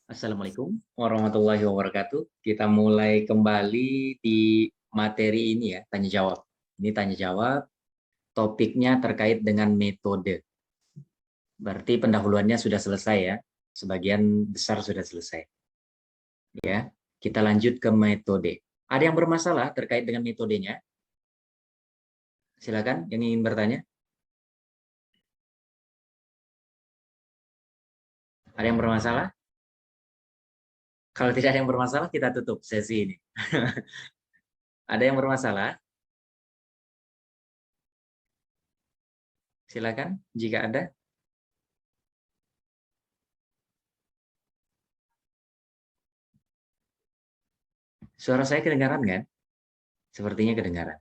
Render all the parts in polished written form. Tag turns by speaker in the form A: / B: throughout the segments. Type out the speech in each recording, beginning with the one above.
A: Assalamualaikum warahmatullahi wabarakatuh. Kita mulai kembali di materi ini ya, tanya jawab. Ini tanya jawab, topiknya terkait dengan metode. Berarti pendahuluannya sudah selesai ya, sebagian besar sudah selesai. Ya, kita lanjut ke metode. Ada yang bermasalah terkait dengan metodenya? Silakan yang ingin bertanya. Ada yang bermasalah? Kalau tidak ada yang bermasalah, kita tutup sesi ini. Ada yang bermasalah? Silakan jika ada. Suara saya kedengaran kan? Sepertinya kedengaran.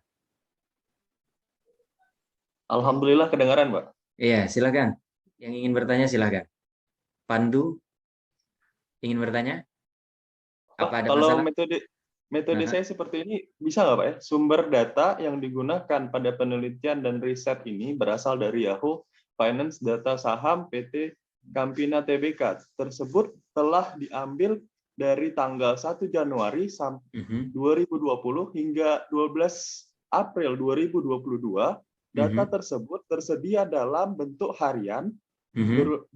B: Alhamdulillah kedengaran, Pak.
A: Iya, silakan. Yang ingin bertanya silakan. Pandu ingin bertanya? Apa ada
B: Kalau
A: masalah?
B: metode saya seperti ini bisa nggak, Pak ya? Sumber data yang digunakan pada penelitian dan riset ini berasal dari Yahoo Finance Data Saham PT Campina Tbk. Tersebut telah diambil dari tanggal 1 Januari 2020 hingga 12 April 2022. Data tersebut tersedia dalam bentuk harian.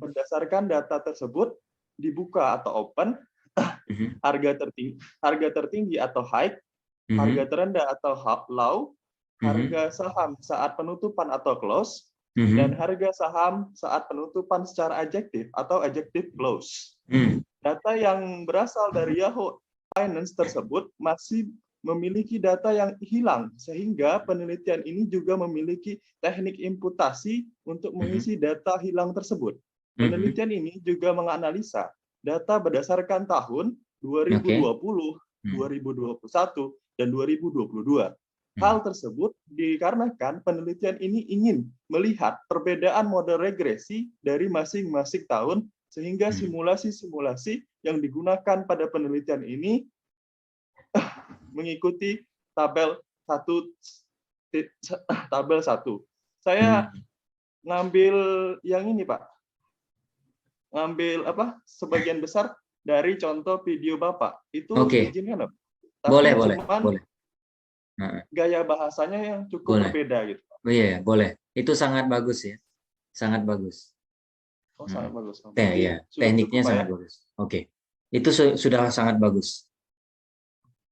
B: Berdasarkan data tersebut dibuka atau open, harga tertinggi atau high, harga terendah atau low, harga saham saat penutupan atau close, dan harga saham saat penutupan secara adjektif atau adjective close. Data yang berasal dari Yahoo Finance tersebut masih memiliki data yang hilang, sehingga penelitian ini juga memiliki teknik imputasi untuk mengisi data hilang tersebut. Penelitian ini juga menganalisa data berdasarkan tahun 2020, 2021, dan 2022. Hal tersebut dikarenakan penelitian ini ingin melihat perbedaan model regresi dari masing-masing tahun, sehingga simulasi-simulasi yang digunakan pada penelitian ini mengikuti tabel 1. Saya ngambil yang ini, Pak. Ngambil sebagian besar dari contoh video Bapak. Itu diizinkan, Pak?
A: Boleh.
B: Gaya bahasanya yang cukup berbeda gitu.
A: Oh iya, boleh. Itu sangat bagus ya. Sangat bagus.
B: Oh, sangat bagus.
A: Ya, tekniknya sangat bagus. Oke. Itu sudah sangat bagus.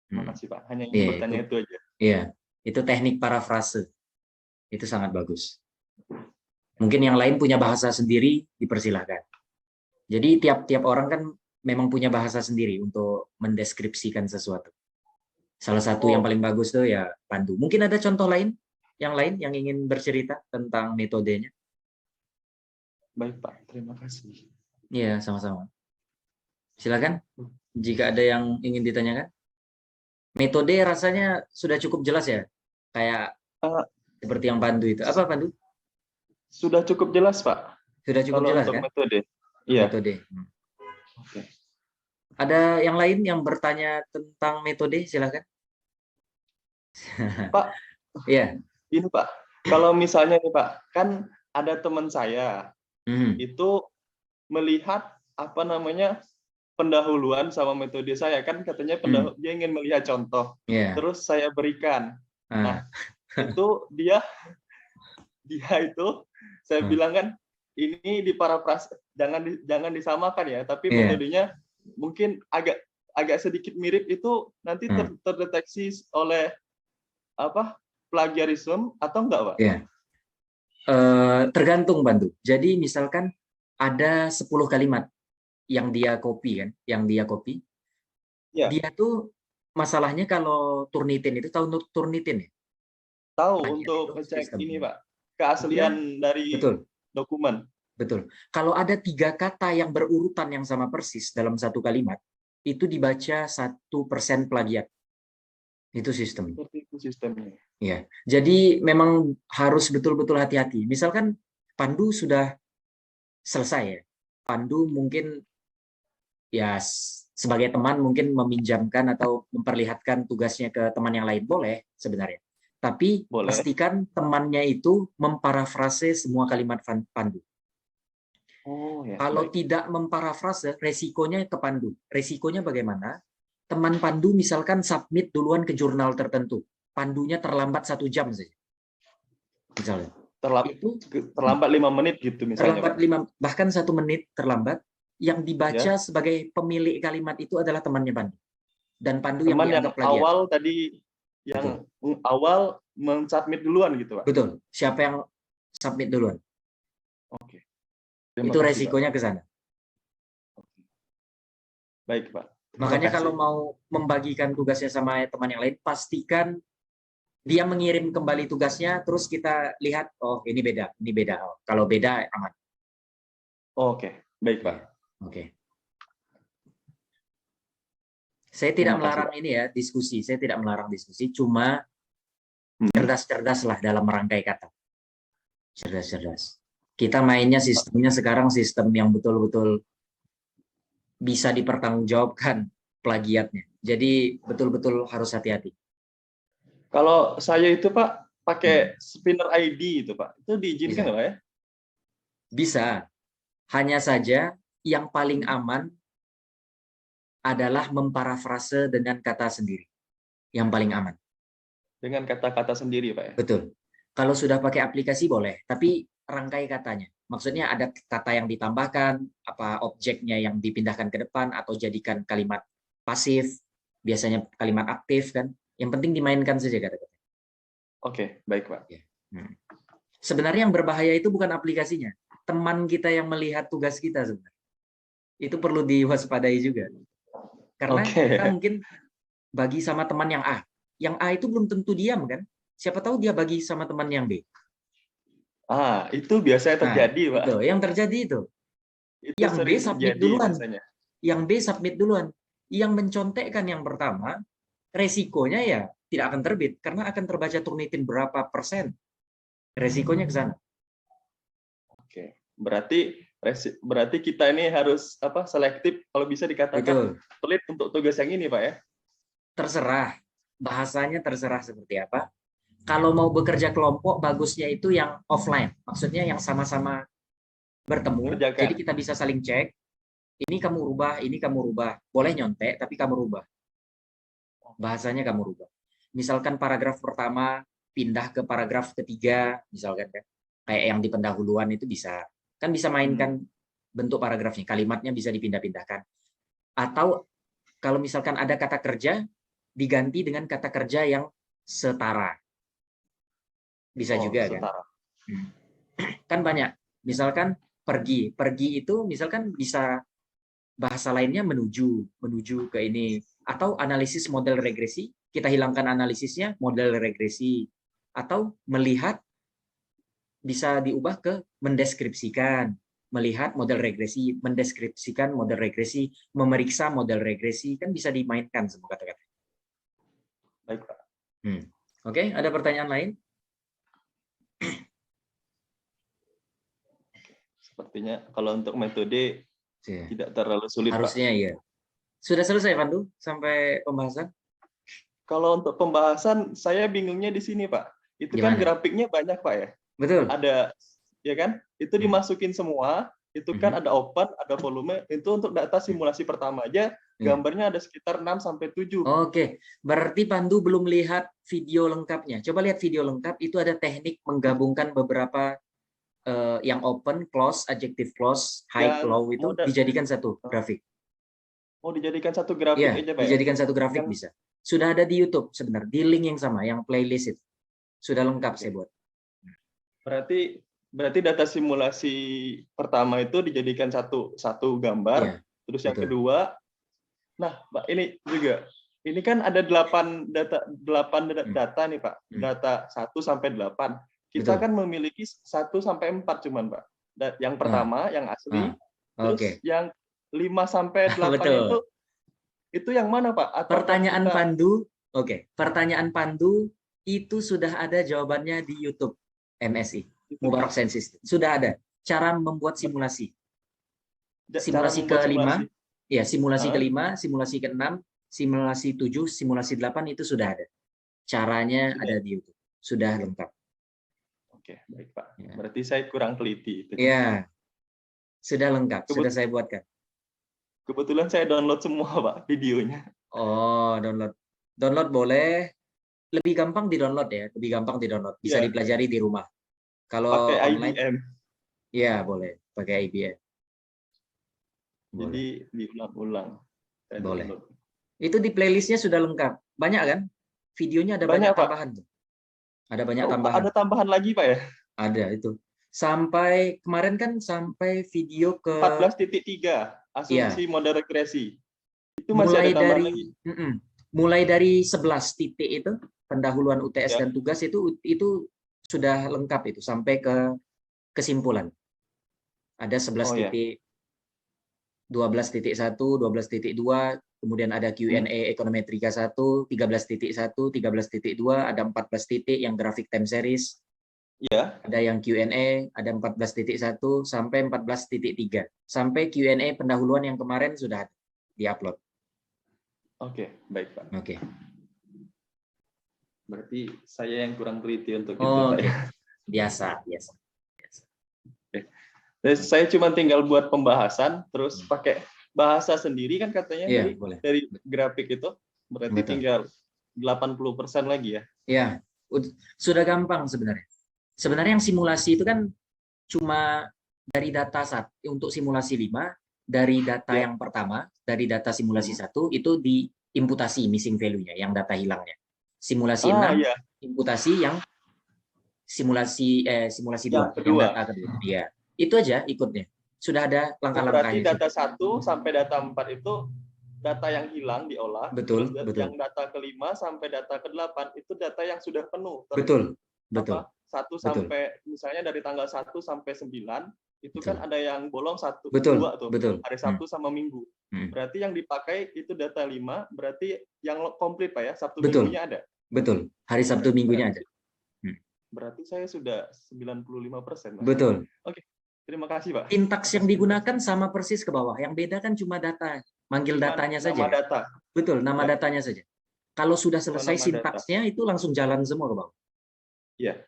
B: Makasih, Pak. Hanya ingin bertanya itu aja.
A: Iya, itu teknik parafrase. Itu sangat bagus. Mungkin yang lain punya bahasa sendiri, dipersilahkan. Jadi tiap orang kan memang punya bahasa sendiri untuk mendeskripsikan sesuatu. Salah satu yang paling bagus tuh ya Pandu. Mungkin ada contoh lain yang ingin bercerita tentang metodenya?
B: Baik, Pak. Terima kasih.
A: Iya, sama-sama. Silakan jika ada yang ingin ditanyakan. Metode rasanya sudah cukup jelas ya, kayak seperti yang Pandu itu. Apa Pandu?
B: Sudah cukup jelas, Pak.
A: Sudah cukup jelas
B: untuk
A: kan?
B: Metode. Iya.
A: Metode.
B: Oke.
A: Ada yang lain yang bertanya tentang metode? Silakan.
B: Pak.
A: Iya.
B: Ini, Pak. Kalau misalnya nih, Pak, kan ada teman saya itu melihat pendahuluan sama metode saya, kan katanya dia ingin melihat contoh, terus saya berikan. Nah, itu dia itu saya
A: Hmm.
B: bilang kan ini diparafrase, jangan disamakan ya, tapi
A: Iya.
B: metodenya mungkin agak sedikit mirip itu nanti
A: Hmm.
B: terdeteksi oleh apa plagiarisme atau enggak, Pak?
A: Iya. Tergantung Bantu. Jadi misalkan ada 10 kalimat yang dia copy kan,
B: Ya,
A: dia tuh masalahnya kalau Turnitin itu tahu Turnitin ya?
B: tahu
A: Plagiat
B: untuk
A: itu
B: ngecek ini,
A: sistemnya.
B: Pak,
A: Dia
B: keaslian dari
A: betul,
B: dokumen.
A: betul. Kalau ada 3 kata yang berurutan yang sama persis dalam satu kalimat, itu dibaca 1% plagiat. Itu sistem.
B: Seperti itu sistemnya.
A: Ya. Jadi memang harus betul-betul hati-hati. Misalkan Pandu sudah selesai ya. Pandu mungkin ya sebagai teman mungkin meminjamkan atau memperlihatkan tugasnya ke teman yang lain boleh sebenarnya. Tapi
B: Boleh.
A: pastikan temannya itu memparafrase semua kalimat Pandu.
B: Oh ya,
A: Kalau
B: baik.
A: tidak memparafrase, resikonya ke Pandu. Resikonya bagaimana? Teman Pandu misalkan submit duluan ke jurnal tertentu. Pandunya terlambat 1 jam saja. Misalnya. Itu
B: Terlambat 5 menit gitu misalnya,
A: terlambat
B: Pak.
A: bahkan 1 menit terlambat, yang dibaca
B: Ya.
A: sebagai pemilik kalimat itu adalah temannya Pandu. Dan Pandu yang
B: Teman yang
A: dianggap plagiat.
B: awal tadi
A: Betul.
B: yang awal mensubmit duluan gitu, Pak.
A: Betul. Siapa yang submit duluan?
B: Oke. Terima
A: Itu
B: kasih, Pak.
A: resikonya ke sana.
B: Baik, Pak. Terima
A: Makanya
B: kasih.
A: kalau mau membagikan tugasnya sama teman yang lain, pastikan dia mengirim kembali tugasnya, terus kita lihat, oh ini beda. Oh, kalau beda aman.
B: Oke, baik, Pak.
A: Oke. Saya tidak
B: Terima kasih,
A: melarang
B: Pak.
A: ini ya diskusi. Saya tidak melarang diskusi, cuma cerdas-cerdaslah dalam merangkai kata. Cerdas-cerdas. Kita mainnya sistemnya sekarang sistem yang betul-betul bisa dipertanggungjawabkan plagiatnya. Jadi betul-betul harus hati-hati.
B: Kalau saya itu, Pak, pakai spinner ID itu, Pak. Itu diizinkan
A: Bisa.
B: nggak, Pak ya?
A: Bisa. Hanya saja yang paling aman adalah memparafrase dengan kata sendiri. Yang paling aman.
B: Dengan kata-kata sendiri, Pak ya?
A: Betul. Kalau sudah pakai aplikasi boleh, tapi rangkai katanya. Maksudnya ada kata yang ditambahkan, apa objeknya yang dipindahkan ke depan, atau jadikan kalimat pasif, biasanya kalimat aktif kan. Yang penting dimainkan saja kata-kata.
B: Oke, baik, Pak.
A: Sebenarnya yang berbahaya itu bukan aplikasinya, teman kita yang melihat tugas kita sebenarnya. Itu perlu diwaspadai juga. Karena kita mungkin bagi sama teman yang A. Yang A itu belum tentu diam kan? Siapa tahu dia bagi sama teman yang B.
B: Itu biasanya terjadi, Pak.
A: Tuh, yang terjadi itu.
B: Itu
A: Yang B
B: sering
A: submit
B: terjadi
A: duluan.
B: biasanya.
A: Yang B submit duluan. Yang mencontekkan yang pertama, resikonya ya tidak akan terbit karena akan terbaca Turnitin berapa persen. Resikonya ke sana.
B: Oke. Berarti kita ini harus selektif kalau bisa dikatakan pelit untuk tugas yang ini, Pak ya.
A: Terserah. Bahasanya terserah seperti apa. Kalau mau bekerja kelompok, bagusnya itu yang offline. Maksudnya yang sama-sama bertemu.
B: Kerjakan.
A: Jadi kita bisa saling cek. Ini kamu rubah, ini kamu rubah. Boleh nyontek, tapi kamu rubah. Bahasanya kamu rubah. Misalkan paragraf pertama pindah ke paragraf ketiga, misalkan kan. Kayak yang di pendahuluan itu bisa. Kan bisa mainkan bentuk paragrafnya. Kalimatnya bisa dipindah-pindahkan. Atau kalau misalkan ada kata kerja, diganti dengan kata kerja yang setara. Bisa juga setara. Kan banyak. Misalkan pergi. Pergi itu misalkan bisa bahasa lainnya menuju ke ini. Atau analisis model regresi, kita hilangkan analisisnya, model regresi. Atau melihat bisa diubah ke mendeskripsikan. Melihat model regresi, mendeskripsikan model regresi, memeriksa model regresi, kan bisa dimainkan semua kata-kata.
B: Baik, Pak.
A: Oke, ada pertanyaan lain?
B: Sepertinya kalau untuk metode tidak terlalu sulit,
A: harusnya
B: Pak.
A: Iya. Sudah selesai, Pandu, sampai pembahasan?
B: Kalau untuk pembahasan, saya bingungnya di sini, Pak. Itu kan grafiknya banyak, Pak ya.
A: Betul.
B: Ada, ya kan? Itu dimasukin semua. Itu kan ada open, ada volume. Itu untuk data simulasi pertama aja gambarnya ada sekitar 6 sampai 7.
A: Oke, berarti Pandu belum lihat video lengkapnya. Coba lihat video lengkap, itu ada teknik menggabungkan beberapa yang open, close, adjective clause, high,
B: Yang
A: low itu dijadikan satu grafik.
B: Oh, dijadikan satu grafik
A: Iya,
B: aja, Pak ya?
A: dijadikan satu grafik bisa. Sudah ada di YouTube sebenarnya, di link yang sama, yang playlist itu. Sudah lengkap saya buat.
B: Berarti data simulasi pertama itu dijadikan satu gambar,
A: Iya,
B: terus yang
A: betul.
B: kedua, nah, Pak, ini juga, ini kan ada 8 data nih, Pak, data 1 sampai 8. Kita
A: Betul.
B: kan memiliki 1 sampai 4 cuman, Pak. Yang pertama, yang asli, terus yang 5 sampai 8
A: Betul.
B: itu yang mana, Pak?
A: Pertanyaan Pandu, pertanyaan Pandu itu sudah ada jawabannya di YouTube MSI, Mubarak Science System. Sudah ada cara membuat simulasi. Simulasi kelima, ya simulasi kelima, simulasi keenam, simulasi 7, simulasi 8 itu sudah ada. Caranya ada di YouTube. Sudah lengkap.
B: Oke, baik, Pak. Ya. Berarti saya kurang teliti.
A: Iya. Sudah lengkap, sudah saya buatkan.
B: Kebetulan saya download semua, Pak, videonya.
A: Oh, download. Download boleh. Lebih gampang di-download ya, lebih gampang di-download. Bisa dipelajari di rumah. Kalau
B: pakai
A: online,
B: IBM.
A: Iya, boleh. Pakai IBM.
B: Jadi diulang-ulang.
A: Boleh. Itu di playlistnya sudah lengkap. Banyak kan? Videonya ada banyak tambahan. Tuh. Ada banyak tambahan.
B: Ada tambahan lagi, Pak ya?
A: Ada itu. Sampai kemarin kan sampai video ke
B: 14.3 asumsi model regresi. Itu masih
A: mulai
B: ada tambahan
A: dari
B: lagi.
A: Mulai dari 11 titik itu pendahuluan UTS dan tugas itu sudah lengkap itu sampai ke kesimpulan. Ada 11 titik 12.1, 12.2, kemudian ada Q&A ekonometrika 1, 13.1, 13.2, ada 14 titik yang grafik time series.
B: Ya.
A: Ada yang Q&A, ada 14.1 sampai 14.3. Sampai Q&A pendahuluan yang kemarin sudah di-upload.
B: Oke, baik, Pak.
A: Oke.
B: Berarti saya yang kurang teliti untuk itu,
A: Pak.
B: Pak.
A: Biasa.
B: Oke. Saya cuma tinggal buat pembahasan, terus pakai bahasa sendiri kan katanya dari grafik itu. Berarti tinggal 80% lagi ya?
A: Iya, sudah gampang sebenarnya. Sebenarnya yang simulasi itu kan cuma dari data untuk simulasi 5, dari data yang pertama, dari data simulasi 1, itu diimputasi missing value-nya, yang data hilangnya. Simulasi 6, imputasi yang simulasi 2, yang data kedua. Iya. Itu aja ikutnya. Sudah ada langkah-langkahnya.
B: Berarti data 1 sampai data 4 itu data yang hilang diolah.
A: Betul.
B: Yang data ke-5 sampai data ke-8 itu data yang sudah penuh.
A: Betul.
B: 1 sampai misalnya dari tanggal 1 sampai 9 itu kan ada yang bolong 1, 2 tuh. Hari Sabtu sama Minggu. Berarti yang dipakai itu data 5, berarti yang komplit, Pak ya, Sabtu Minggunya ada.
A: Betul. Hari Sabtu Minggunya ada.
B: Berarti saya sudah 95%.
A: Betul.
B: Oke. Terima kasih, Pak.
A: Sintaks yang digunakan sama persis ke bawah. Yang beda kan cuma data. Manggil datanya saja.
B: Nama data.
A: Betul, nama datanya saja. Kalau sudah selesai sintaksnya itu langsung jalan semua ke bawah.
B: Iya.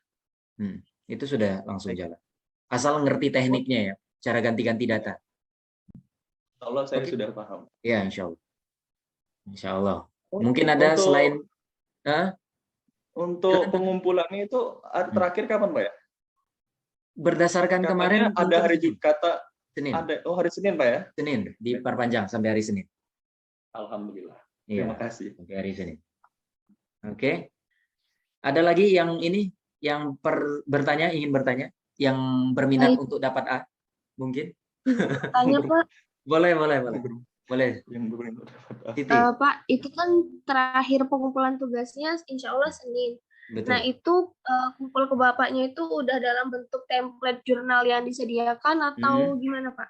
A: Itu sudah langsung jalan. Asal ngerti tekniknya ya, cara ganti-ganti data.
B: Allah saya sudah paham.
A: Ya, insya Allah. Insya Allah. Mungkin ada selain
B: untuk pengumpulannya itu terakhir kapan, Pak ya?
A: Berdasarkan kemarin
B: ada hari kata
A: Senin.
B: Hari Senin, Pak ya?
A: Senin, diperpanjang sampai hari Senin.
B: Alhamdulillah.
A: Terima
B: kasih.
A: Sampai hari Senin. Oke. Ada lagi yang ini yang ingin bertanya, yang berminat untuk dapat A? Mungkin?
C: Tanya, Pak.
A: Boleh.
C: Pak, itu kan terakhir pengumpulan tugasnya insya Allah Senin. Betul. Nah, itu kumpul ke Bapaknya itu udah dalam bentuk template jurnal yang disediakan atau gimana, Pak?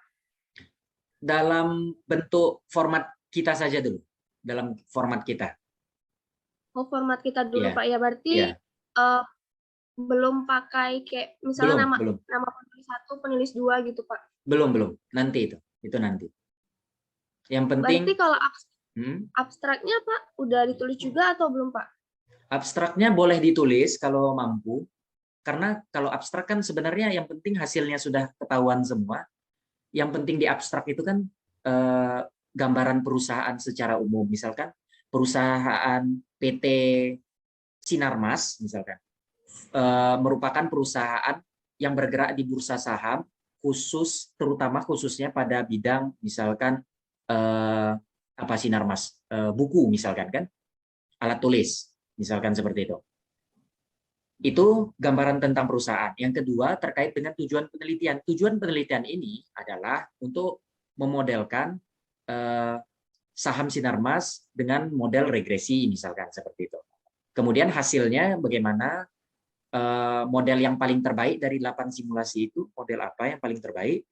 A: Dalam bentuk format kita saja dulu. Dalam format kita.
C: Oh, format kita dulu, Pak. Ya, berarti belum pakai kayak misalnya nama penulis 1, penulis 2 gitu, Pak?
A: Belum. Nanti itu. Itu nanti. Yang penting.
C: Berarti kalau abstraknya, Pak, udah ditulis juga atau belum, Pak?
A: Abstraknya boleh ditulis kalau mampu, karena kalau abstrak kan sebenarnya yang penting hasilnya sudah ketahuan semua. Yang penting di abstrak itu kan gambaran perusahaan secara umum. Misalkan perusahaan PT Sinarmas, misalkan, merupakan perusahaan yang bergerak di bursa saham, khususnya pada bidang, misalkan, apa Sinarmas? Buku, misalkan, kan? Alat tulis, misalkan seperti itu. Itu gambaran tentang perusahaan. Yang kedua, terkait dengan tujuan penelitian. Tujuan penelitian ini adalah untuk memodelkan saham Sinarmas dengan model regresi, misalkan seperti itu. Kemudian hasilnya bagaimana, model yang paling terbaik dari 8 simulasi itu, model apa yang paling terbaik.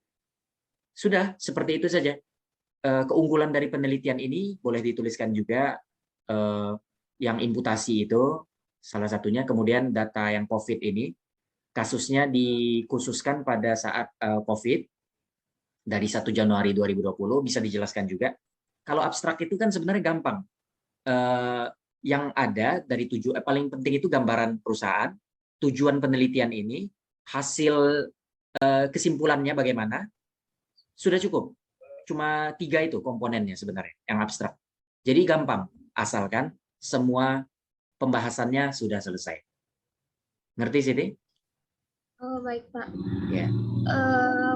A: Sudah, seperti itu saja. Keunggulan dari penelitian ini boleh dituliskan juga, yang imputasi itu, salah satunya. Kemudian data yang COVID ini, kasusnya dikhususkan pada saat COVID, dari 1 Januari 2020, bisa dijelaskan juga. Kalau abstrak itu kan sebenarnya gampang. Yang ada dari paling penting itu gambaran perusahaan, tujuan penelitian ini, hasil kesimpulannya bagaimana, sudah cukup. Cuma 3 itu komponennya sebenarnya, yang abstrak. Jadi gampang, asalkan semua pembahasannya sudah selesai. Ngerti, Siti?
C: Oh, baik, Pak.
A: Ya.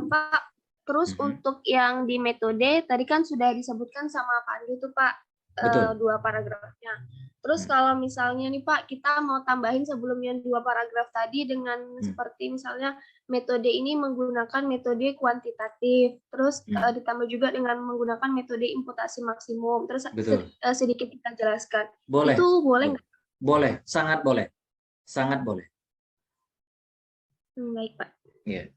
C: Pak, terus untuk yang di metode, tadi kan sudah disebutkan sama Pak Andi tuh, Pak,
A: Betul.
C: 2 paragrafnya. Terus kalau misalnya nih Pak, kita mau tambahin sebelum yang 2 paragraf tadi dengan seperti misalnya metode ini menggunakan metode kuantitatif, terus ditambah juga dengan menggunakan metode imputasi maksimum, terus sedikit kita jelaskan.
A: Boleh.
C: Itu boleh nggak?
A: Boleh, sangat boleh. Sangat boleh.
C: Baik, Pak.
A: Iya.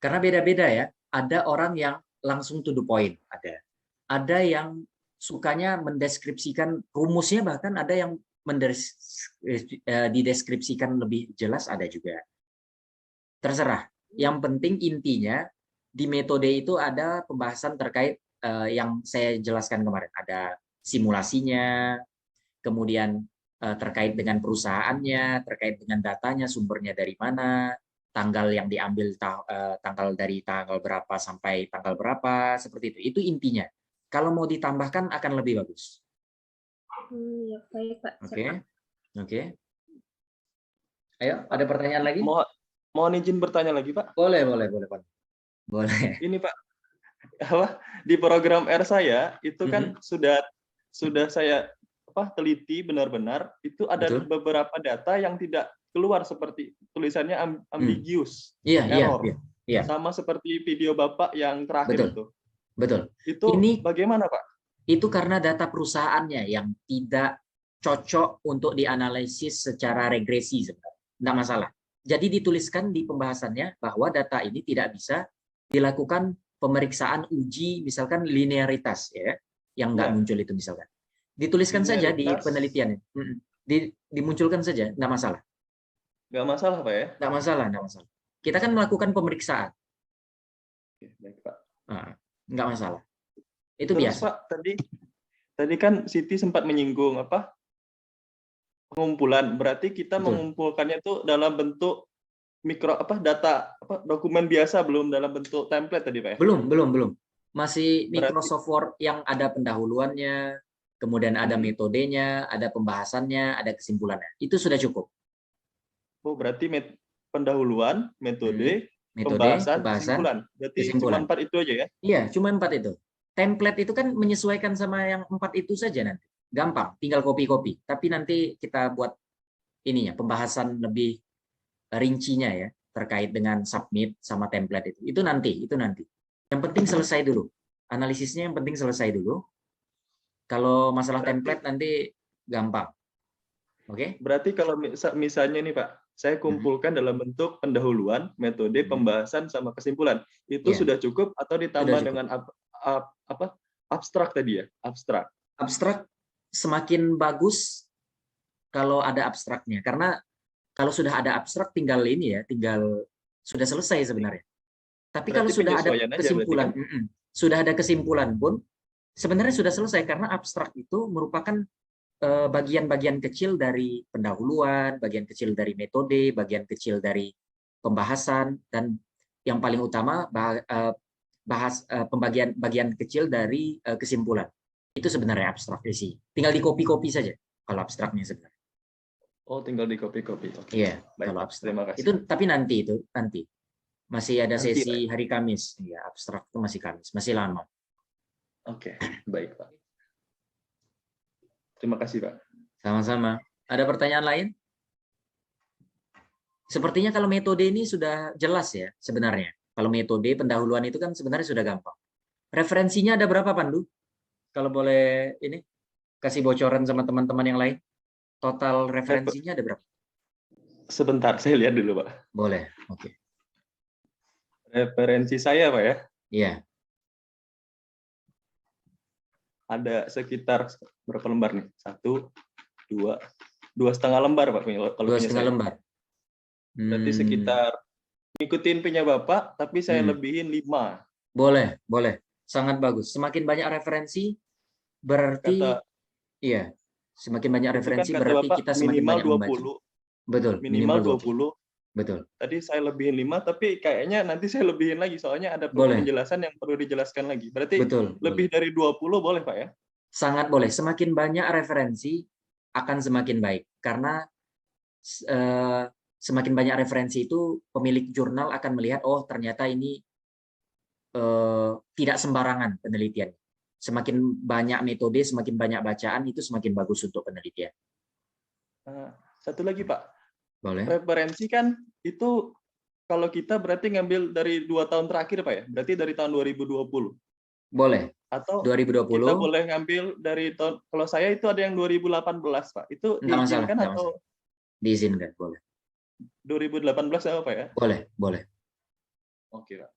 A: Karena beda-beda ya. Ada orang yang langsung to the point, ada. Ada yang sukanya mendeskripsikan rumusnya, bahkan ada yang dideskripsikan lebih jelas, ada juga. Terserah. Yang penting intinya di metode itu ada pembahasan terkait yang saya jelaskan kemarin. Ada simulasinya, kemudian terkait dengan perusahaannya, terkait dengan datanya, sumbernya dari mana, tanggal yang diambil, tanggal dari tanggal berapa sampai tanggal berapa, seperti itu. Itu intinya. Kalau mau ditambahkan akan lebih bagus.
C: Ya, baik, Pak.
A: Oke. Ayo, ada pertanyaan lagi?
B: Mohon izin bertanya lagi, Pak.
A: Boleh, Pak. Boleh.
B: Ini, Pak, di program R saya itu kan sudah saya teliti benar-benar, itu ada beberapa data yang tidak keluar, seperti tulisannya ambiguous, error.
A: Iya.
B: Sama seperti video Bapak yang terakhir itu.
A: Betul.
B: Itu ini bagaimana, Pak?
A: Itu karena data perusahaannya yang tidak cocok untuk dianalisis secara regresi sebenarnya. Tidak masalah. Jadi dituliskan di pembahasannya bahwa data ini tidak bisa dilakukan pemeriksaan uji, misalkan linearitas, ya, yang nggak muncul itu misalkan. Dituliskan saja di penelitiannya. Dimunculkan saja, tidak masalah.
B: Nggak masalah, Pak, ya?
A: Nggak masalah. Kita kan melakukan pemeriksaan.
B: Oke, baik, Pak.
A: Nggak masalah. Itu
B: terus,
A: biasa.
B: Pak, tadi kan Siti sempat menyinggung pengumpulan. Berarti kita mengumpulkannya itu dalam bentuk data dokumen biasa, belum dalam bentuk template tadi, Pak, ya?
A: Belum. Masih Microsoft Word yang ada pendahuluannya, kemudian ada metodenya, ada pembahasannya, ada kesimpulannya. Itu sudah cukup.
B: Oh, berarti pendahuluan, metode, pembahasan, kesimpulan. Berarti cuma 4 itu aja, ya?
A: Iya, cuma 4 itu. Template itu kan menyesuaikan sama yang 4 itu saja nanti. Gampang, tinggal copy-copy. Tapi nanti kita buat ininya, pembahasan lebih rincinya ya, terkait dengan submit sama template itu. Itu nanti. Yang penting selesai dulu. Analisisnya yang penting selesai dulu. Kalau masalah template nanti gampang. Oke?
B: Berarti kalau misalnya nih, Pak, saya kumpulkan dalam bentuk pendahuluan, metode, pembahasan, sama kesimpulan. Itu sudah cukup atau ditambah dengan abstrak tadi ya? Abstrak
A: semakin bagus kalau ada abstraknya. Karena kalau sudah ada abstrak tinggal sudah selesai sebenarnya. Tapi kalau sudah ada kesimpulan, sudah ada kesimpulan pun sebenarnya sudah selesai, karena abstrak itu merupakan bagian-bagian kecil dari pendahuluan, bagian kecil dari metode, bagian kecil dari pembahasan, dan yang paling utama bahas bagian kecil dari kesimpulan. Itu sebenarnya abstrak sih. Tinggal di copy saja kalau abstraknya sebenarnya.
B: Oh, tinggal di copy. Oke.
A: Iya,
B: Baik,
A: kalau
B: Pak.
A: abstrak.
B: Terima kasih.
A: Itu tapi nanti masih ada
B: Nanti,
A: sesi hari Kamis. Iya, abstrak itu masih Kamis, masih lama.
B: Oke, baik, Pak. Terima kasih, Pak.
A: Sama-sama. Ada pertanyaan lain? Sepertinya kalau metode ini sudah jelas ya sebenarnya. Kalau metode pendahuluan itu kan sebenarnya sudah gampang. Referensinya ada berapa, Pandu? Kalau boleh ini kasih bocoran sama teman-teman yang lain. Total referensinya ada berapa?
B: Sebentar, saya lihat dulu, Pak.
A: Boleh. Oke.
B: Referensi saya, Pak ya.
A: Iya.
B: Ada sekitar berapa lembar nih? 1, 2, 2,5 lembar, Pak. Kalau
A: 2,5
B: punya saya.
A: lembar.
B: Berarti sekitar ngikutin punya Bapak, tapi saya lebihin 5.
A: Boleh. Sangat bagus. Semakin banyak referensi, berarti iya. Semakin banyak referensi
B: kan
A: berarti
B: Bapak,
A: kita semakin banyak membaca. Betul.
B: Minimal 20.
A: Betul.
B: Tadi saya lebihin 5, tapi kayaknya nanti saya lebihin lagi, soalnya ada penjelasan yang perlu dijelaskan lagi. Berarti lebih dari 20 boleh, Pak ya?
A: Sangat boleh. Semakin banyak referensi akan semakin baik. Karena semakin banyak referensi itu pemilik jurnal akan melihat, oh ternyata ini tidak sembarangan penelitian. Semakin banyak metode, semakin banyak bacaan, itu semakin bagus untuk penelitian.
B: Satu lagi, Pak.
A: Boleh.
B: Referensi kan itu kalau kita berarti ngambil dari 2 tahun terakhir, Pak ya? Berarti dari tahun 2020.
A: Boleh.
B: Atau
A: 2020.
B: Kita boleh ngambil dari tahun, kalau saya itu ada yang 2018, Pak. Itu diizinkan atau?
A: Diizinkan, boleh.
B: 2018 apa, Pak ya?
A: Boleh.
B: Oke, Pak.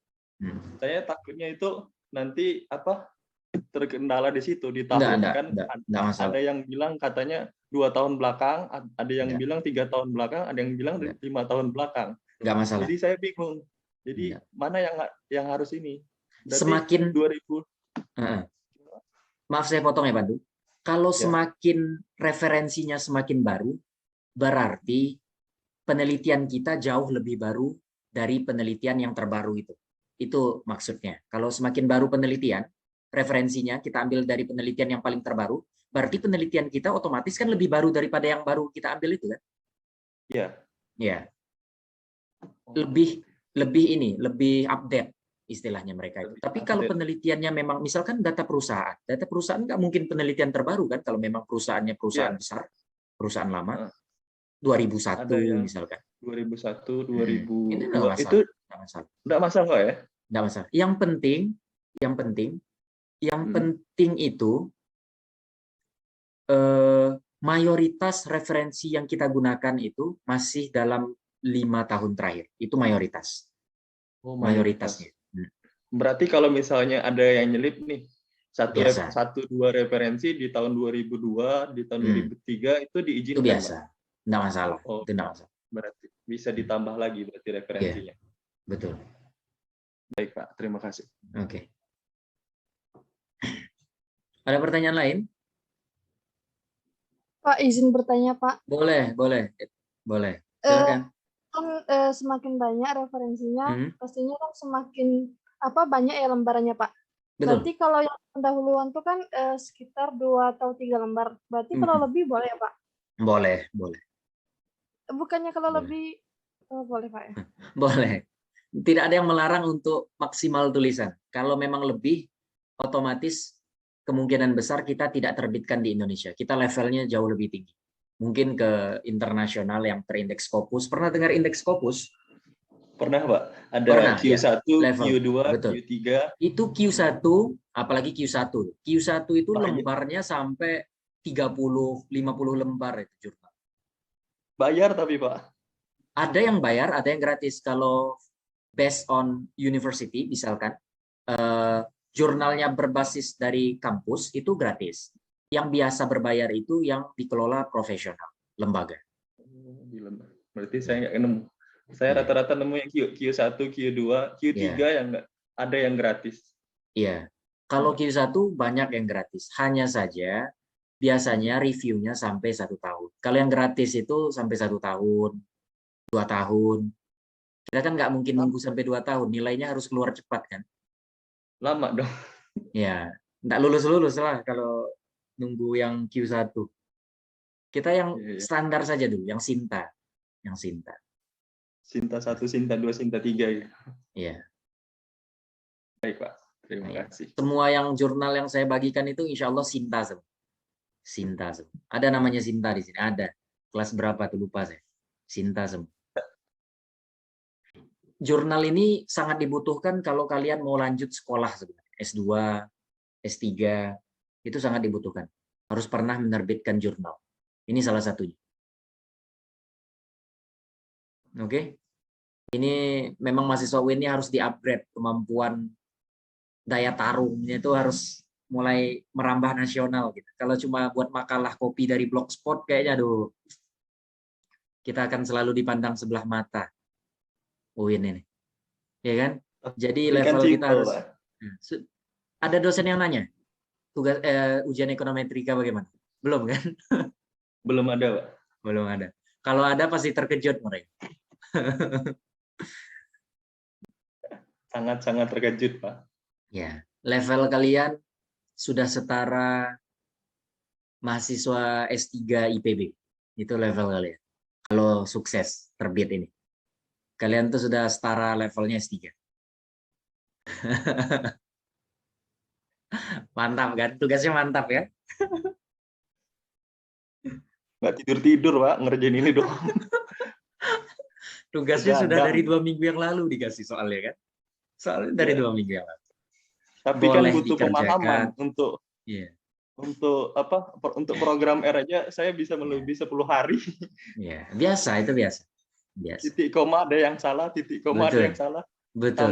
B: Saya takutnya itu nanti terkendala di situ di tahun kan ada yang bilang katanya 2 tahun belakang, ada yang bilang 3 tahun belakang, ada yang bilang 5 tahun belakang.
A: Nggak masalah.
B: Jadi saya bingung. Jadi mana yang harus ini? Berarti
A: semakin
B: 2000.
A: Maaf saya potong ya, Pandu. Kalau semakin referensinya semakin baru, berarti penelitian kita jauh lebih baru dari penelitian yang terbaru itu. Itu maksudnya. Kalau semakin baru penelitian, referensinya kita ambil dari penelitian yang paling terbaru, berarti penelitian kita otomatis kan lebih baru daripada yang baru kita ambil itu kan?
B: Iya.
A: Ya. Lebih update istilahnya mereka itu. Tapi kalau penelitiannya memang misalkan data perusahaan nggak mungkin penelitian terbaru kan kalau memang perusahaannya perusahaan besar, perusahaan lama. 2001 misalkan.
B: 2001, 2002
A: ini enggak masalah.
B: Itu enggak masalah ya?
A: Enggak masalah. Yang penting itu mayoritas referensi yang kita gunakan itu masih dalam 5 tahun terakhir. Itu mayoritas. Mayoritasnya.
B: Berarti kalau misalnya ada yang nyelip nih, 1-2 referensi di tahun 2002, di tahun 2003 itu diizinkan.
A: Itu biasa. Enggak masalah. Itu enggak masalah.
B: Berarti bisa ditambah lagi berarti referensinya.
A: Betul.
B: Baik, Pak. Terima kasih.
A: Oke. Ada pertanyaan lain?
D: Pak, izin bertanya, Pak.
A: Boleh. Silakan.
D: Kan semakin banyak referensinya, pastinya kan semakin banyak ya lembarannya, Pak.
A: Betul.
D: Berarti kalau yang pendahuluan itu kan sekitar 2 atau 3 lembar. Berarti kalau lebih boleh ya, Pak?
A: Boleh.
D: Bukannya kalau lebih boleh, Pak ya?
A: Boleh. Tidak ada yang melarang untuk maksimal tulisan. Kalau memang lebih, otomatis kemungkinan besar kita tidak terbitkan di Indonesia. Kita levelnya jauh lebih tinggi. Mungkin ke internasional yang terindeks Scopus. Pernah dengar indeks Scopus?
B: Pernah, Pak. Ada Q1, Q2, Q3.
A: Itu Q1, apalagi Q1. Q1 itu lembarnya sampai 30-50 lembar itu jurnal.
B: Bayar tapi, Pak?
A: Ada yang bayar, ada yang gratis. Kalau based on university, misalkan, jurnalnya berbasis dari kampus, itu gratis. Yang biasa berbayar itu yang dikelola profesional, lembaga.
B: Berarti saya nggak nemu. Saya rata-rata nemu yang Q1, Q2, Q3 yang nggak ada yang gratis.
A: Iya. Kalau Q1 banyak yang gratis. Hanya saja biasanya reviewnya sampai 1 tahun. Kalau yang gratis itu sampai 1 tahun, 2 tahun. Kita kan nggak mungkin nunggu sampai 2 tahun. Nilainya harus keluar cepat kan?
B: Lama dong.
A: Ya, nggak lulus-lulus lah kalau nunggu yang Q1. Kita yang
B: Iya, iya.
A: standar saja dulu, yang Sinta. Yang Sinta.
B: Sinta 1, Sinta 2, Sinta 3. Ya.
A: Iya.
B: Baik, Pak. Terima
A: Iya.
B: kasih.
A: Semua yang jurnal yang saya bagikan itu insya Allah Sinta semua. Sinta semua. Ada namanya Sinta di sini. Ada. Kelas berapa tuh lupa saya. Sinta semua. Jurnal ini sangat dibutuhkan kalau kalian mau lanjut sekolah sebenarnya. S2, S3, itu sangat dibutuhkan. Harus pernah menerbitkan jurnal. Ini salah satunya. Oke. Ini memang mahasiswa UIN ini harus di-upgrade kemampuan daya tarungnya itu harus mulai merambah nasional gitu. Kalau cuma buat makalah kopi dari Blogspot kayaknya aduh kita akan selalu dipandang sebelah mata UIN ini. Ya kan? Jadi
B: Berikan
A: level kita
B: simpel,
A: harus
B: Pak.
A: ada dosen yang nanya tugas ujian ekonometrika bagaimana? Belum kan?
B: Belum ada, Pak.
A: Belum ada. Kalau ada pasti terkejut mereka.
B: Sangat-sangat terkejut, Pak.
A: Ya, level kalian sudah setara mahasiswa S3 IPB. Itu level kalian. Kalau sukses terbit ini. Kalian tuh sudah setara levelnya S3. Mantap kan? Tugasnya mantap ya?
B: Nggak tidur-tidur, Pak. Ngerjain ini doang.
A: Tugasnya sudah
B: Begadang.
A: dari 2 minggu yang lalu dikasih soalnya kan? Soalnya dari
B: Ya.
A: 2 minggu yang lalu.
B: Tapi kan
A: Boleh
B: butuh
A: dikerjakan.
B: pemahaman untuk
A: Iya.
B: untuk program R aja saya bisa melebihi 10 hari.
A: Iya, biasa itu biasa. Biasa.
B: Titik koma ada yang salah, titik koma ada
A: Betul.
B: yang salah.
A: Betul.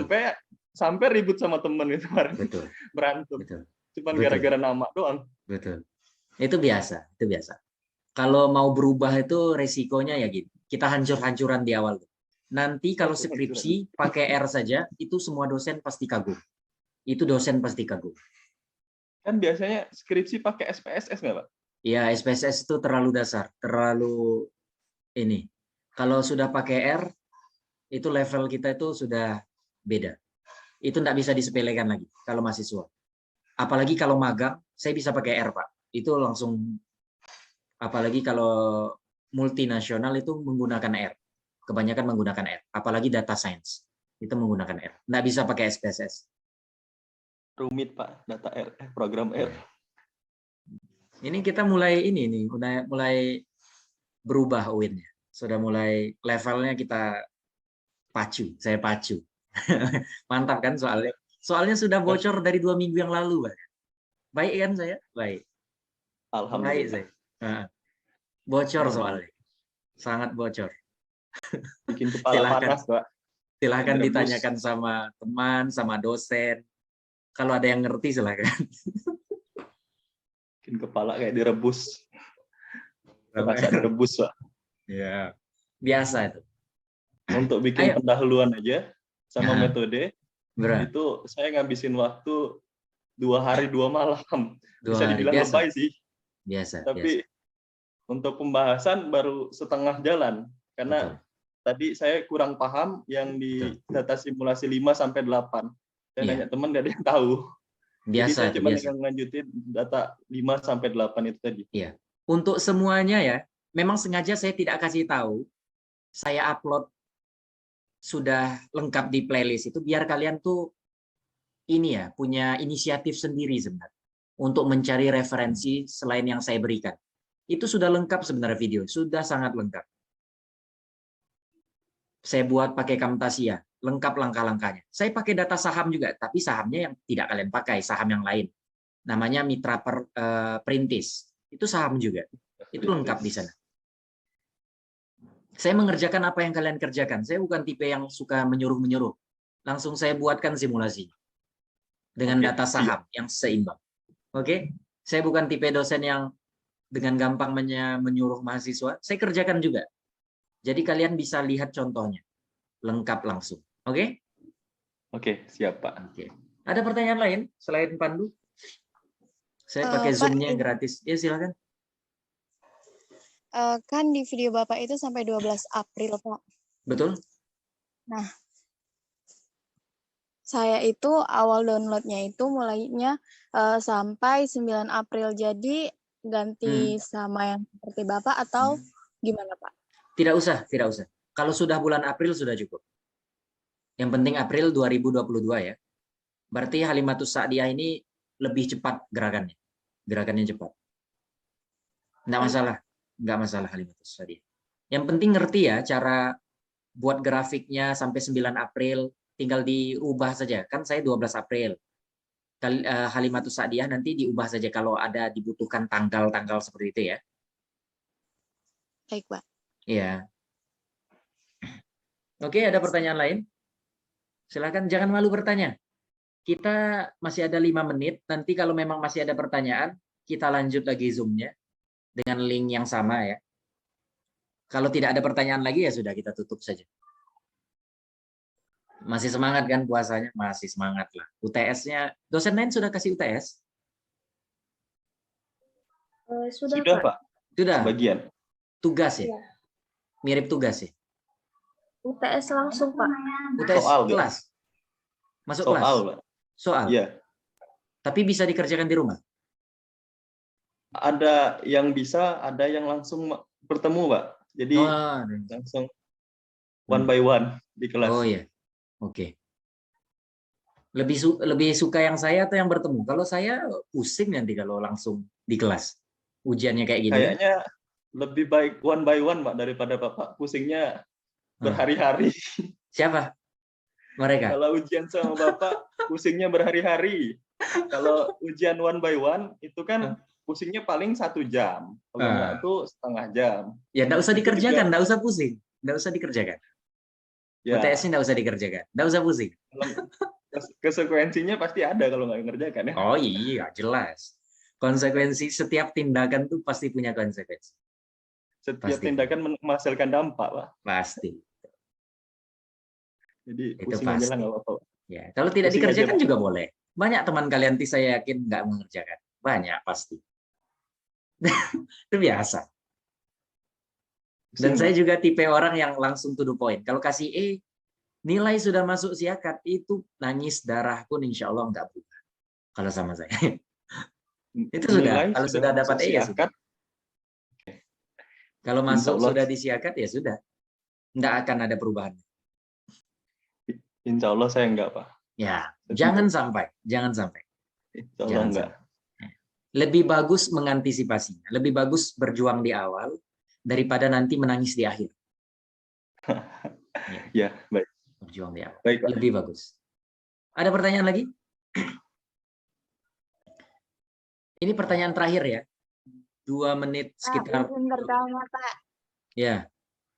B: Sampai ribut sama temen itu kemarin.
A: Betul.
B: Berantem.
A: Betul.
B: Cuman
A: Betul.
B: gara-gara nama doang.
A: Betul. Itu biasa, itu biasa. Kalau mau berubah itu resikonya ya gitu. Kita hancur-hancuran di awal. Nanti kalau skripsi pakai R saja, itu semua dosen pasti kagum. Itu dosen pasti kagum.
B: Kan biasanya skripsi pakai SPSS nggak, Pak?
A: Ya, SPSS itu terlalu dasar, terlalu ini. Kalau sudah pakai R, itu level kita itu sudah beda. Itu nggak bisa disepelekan lagi kalau mahasiswa. Apalagi kalau magang, saya bisa pakai R, Pak. Itu langsung, apalagi kalau multinasional itu menggunakan R. Kebanyakan menggunakan R. Apalagi data science, itu menggunakan R. Nggak bisa pakai SPSS.
B: Rumit, Pak. Data R, program R.
A: Ini kita mulai ini nih, mulai berubah UIN-nya. Sudah mulai levelnya kita pacu, saya pacu. Mantap kan soalnya? Soalnya sudah bocor dari 2 minggu yang lalu, Pak. Baik kan saya? Baik.
B: Alhamdulillah.
A: Baik saya. Bocor soalnya. Sangat bocor.
B: Bikin kepala panas, Pak.
A: Silahkan ditanyakan sama teman, sama dosen. Kalau ada yang ngerti silahkan.
B: Bikin kepala kayak direbus. Rasa direbus, Pak.
A: Ya, biasa itu.
B: Untuk bikin pendahuluan aja sama metode,
A: berat.
B: itu saya ngabisin waktu 2 hari 2 malam.
A: 2
B: Bisa
A: hari.
B: dibilang lebay sih.
A: Biasa.
B: Tapi untuk pembahasan baru setengah jalan. Karena tadi saya kurang paham yang di data simulasi 5-8. Saya nanya teman, nggak ada yang tahu.
A: Biasa.
B: Jadi saya cuma ngelanjutin data 5-8 itu tadi.
A: Iya. Untuk semuanya ya, memang sengaja saya tidak kasih tahu. Saya upload sudah lengkap di playlist itu biar kalian tuh ini ya punya inisiatif sendiri sebenarnya untuk mencari referensi selain yang saya berikan. Itu sudah lengkap sebenarnya video, sudah sangat lengkap. Saya buat pakai Camtasia, lengkap langkah-langkahnya. Saya pakai data saham juga, tapi sahamnya yang tidak kalian pakai, saham yang lain. Namanya Mitra Perintis. Itu saham juga. Itu lengkap di sana. Saya mengerjakan apa yang kalian kerjakan. Saya bukan tipe yang suka menyuruh-menyuruh. Langsung saya buatkan simulasi dengan data saham yang seimbang. Oke? Saya bukan tipe dosen yang dengan gampang menyuruh mahasiswa. Saya kerjakan juga. Jadi kalian bisa lihat contohnya. Lengkap langsung. Oke?
B: Oke, siap, Pak.
A: Oke. Ada pertanyaan lain selain Pandu? Saya pakai Zoom-nya gratis. Ya, silakan.
E: Kan di video Bapak itu sampai 12 April, Pak.
A: Betul.
E: Nah, Saya itu awal downloadnya itu mulainya sampai 9 April. Jadi ganti sama yang seperti Bapak atau gimana, Pak?
A: Tidak usah, tidak usah. Kalau sudah bulan April sudah cukup. Yang penting April 2022 ya. Berarti Halimatus Sa'diyah ini lebih cepat gerakannya. Gerakannya cepat. Nggak masalah. Nggak masalah Halimatus Sa'diyah. Yang penting ngerti ya cara buat grafiknya sampai 9 April. Tinggal diubah saja. Kan saya 12 April. Halimatus Sa'diyah nanti diubah saja kalau ada dibutuhkan tanggal-tanggal seperti itu ya.
E: Baik, Pak.
A: Iya. Oke, ada pertanyaan lain? Silakan, jangan malu bertanya. Kita masih ada 5 menit. Nanti kalau memang masih ada pertanyaan, kita lanjut lagi Zoom-nya dengan link yang sama ya. Kalau tidak ada pertanyaan lagi ya sudah kita tutup saja. Masih semangat kan puasanya? Masih semangat lah. UTS-nya, dosen lain sudah kasih UTS?
B: Sudah, Pak.
A: Sudah.
B: Sebagian.
A: Tugas ya?
C: Ya.
A: Mirip tugas ya?
C: UTS langsung, Pak.
A: UTS
B: Soal,
A: kelas? Masuk
B: Soal,
A: kelas?
B: Pak.
A: Soal?
B: Iya.
A: Tapi bisa dikerjakan di rumah?
B: Ada yang bisa, ada yang langsung bertemu, Pak. Jadi langsung one by one di kelas.
A: Oh iya. Oke. Lebih suka yang saya atau yang bertemu? Kalau saya pusing nanti kalau langsung di kelas. Ujiannya kayak gini.
B: Kayaknya lebih baik one by one, Pak, daripada Bapak pusingnya berhari-hari.
A: Siapa? Mereka?
B: Kalau ujian sama Bapak, pusingnya berhari-hari. Kalau ujian one by one, itu kan pusingnya paling 1 jam. Kalau enggak itu setengah jam.
A: Ya, enggak usah dikerjakan, enggak usah pusing. Enggak usah dikerjakan.
B: Ya.
A: UTS-nya enggak usah dikerjakan. Enggak usah pusing.
B: Konsekuensinya pasti ada kalau nggak ngerjakan ya.
A: Oh iya, jelas. Konsekuensi setiap tindakan tuh pasti punya konsekuensi.
B: Setiap
A: Pasti.
B: tindakan menghasilkan dampak, Pak.
A: Pasti.
B: Jadi
A: Itu
B: pusing aja lah
A: pasti.
B: nggak apa-apa.
A: Ya, kalau tidak
B: Pusing
A: dikerjakan
B: aja,
A: juga boleh. Banyak teman kalian saya yakin nggak mengerjakan. Banyak pasti. Itu biasa. Dan
B: Pusing,
A: saya
B: Pak.
A: juga tipe orang yang langsung to the point. Kalau kasih nilai sudah masuk siakat, itu nangis darah pun insya Allah nggak berubah. Kalau sama saya. Itu sudah.
B: Nilai
A: Kalau sudah dapat
B: masuk
A: ya sudah.
B: siakat,
A: Kalau
B: Insya
A: masuk
B: Allah.
A: sudah di siakat ya sudah. Nggak akan ada perubahan.
B: insya Allah saya enggak, Pak.
A: Ya, jangan sampai. Jangan sampai.
B: Insya Allah
A: Jangan
B: enggak.
A: Lebih bagus mengantisipasinya. Lebih bagus berjuang di awal daripada nanti menangis di akhir.
B: Ya, baik.
A: Berjuang di awal.
B: Baik, Pak.
A: Lebih bagus. Ada pertanyaan lagi? Ini pertanyaan terakhir ya. 2 menit sekitar.
F: Izin bertanya, Pak.
A: Ya,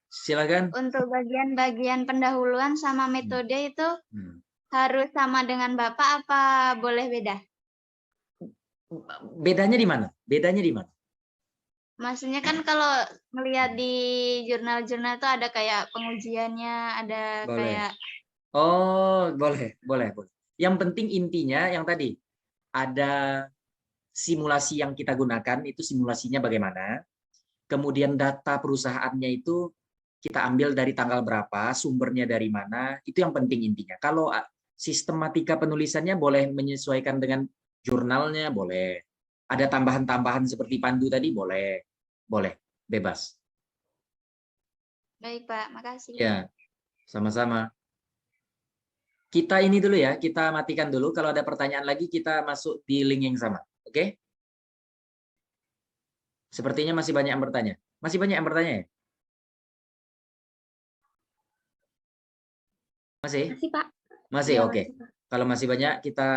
A: silakan.
F: Untuk bagian-bagian pendahuluan sama metode itu harus sama dengan Bapak apa boleh beda?
A: Bedanya di mana? Bedanya di mana?
F: Maksudnya kan kalau melihat di jurnal-jurnal itu ada kayak pengujiannya, ada
A: Boleh.
F: kayak
A: Oh, boleh. Yang penting intinya yang tadi ada simulasi yang kita gunakan itu simulasinya bagaimana. Kemudian data perusahaannya itu kita ambil dari tanggal berapa, sumbernya dari mana, itu yang penting intinya. Kalau sistematika penulisannya boleh menyesuaikan dengan jurnalnya, boleh. Ada tambahan-tambahan seperti pandu tadi, boleh. Boleh, bebas.
F: baik, Pak. Makasih.
A: Ya, sama-sama. Kita ini dulu ya, kita matikan dulu. Kalau ada pertanyaan lagi, kita masuk di link yang sama. Oke? Sepertinya masih banyak yang bertanya. Masih banyak yang bertanya ya? Masih?
C: Masih, Pak.
A: Masih,
C: Ya,
A: oke.
C: masih, Pak.
A: Kalau masih banyak, kita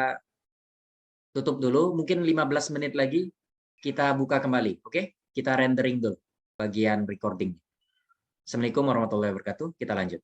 A: tutup dulu. Mungkin 15 menit lagi kita buka kembali. Oke? Kita rendering dulu bagian recording. Assalamualaikum warahmatullahi wabarakatuh. Kita lanjut.